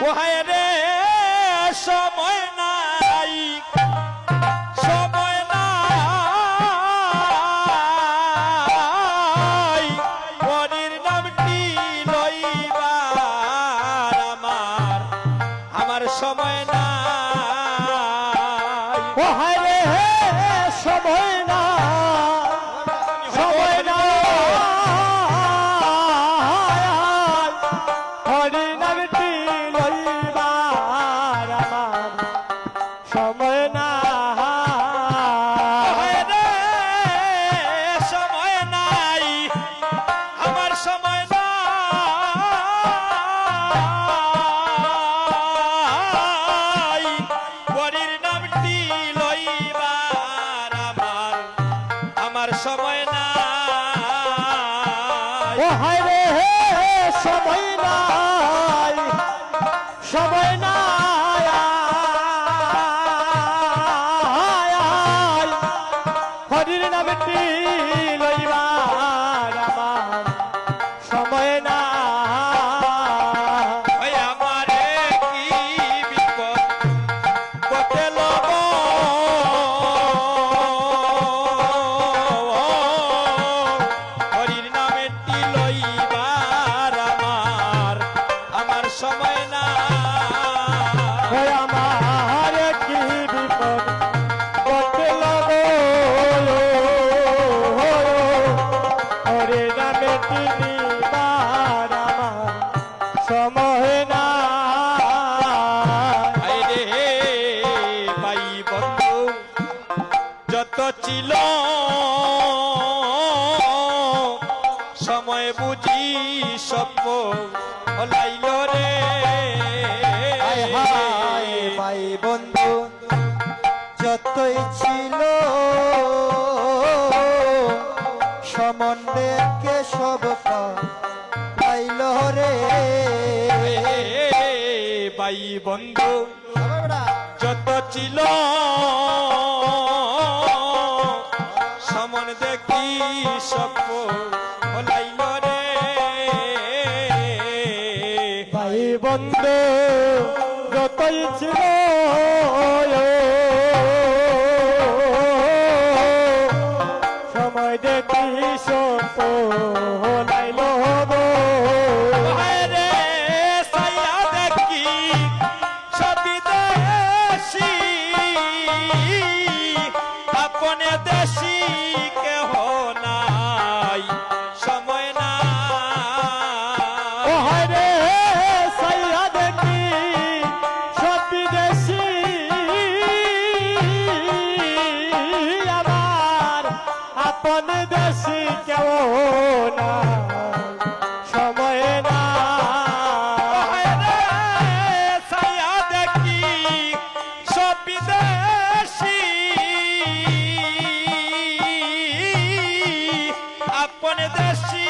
ওহায় রে সময় নাই সময় নাই পরের নামটি লইবার আমার আমার সময় নাই ওহায় রে সময় না সময় না হরি নামটি লইবার আমার সময় না ওহায় রে সময় নাই আমার সময় নাই পরের নামটি লইবার আমার আমার সময় নাই ওহায় রে সময় নাই সময় নাই হরির নামটি লইবার আমার সময় না ওই আমারে কি বিপদ ঘটেল গো হরির নামেটি লইবার আমার আমার সময় না ওই আমার কি বিপদ ঘটেল গো হরে নামে তিনিবার আমার সময় না আইরে ভাই বন্ধু যত ছিল সময় বুঝি স্বপ্ন হলাইল রে হায় হায় ভাই বন্ধু যতই ছিল সম্বন্ধে সব পাইল রে ভাই বন্ধু যত ছিল সমন দেখি স্বপ্ন হলাইল রে ভাই বন্ধু যতই ছিল সময় দেখি সত লাইল গো ওহায় রে সাইয়া দেখি সতী দেশি আপনে দেশি কেহ নাই সময় না ও হরে সাইয়া দেখি সতী দেশি আমার আপন দেশি কেউ না সময় না ওহায় রে সাইয়া দেখি সতী দেশি আপনে দেশি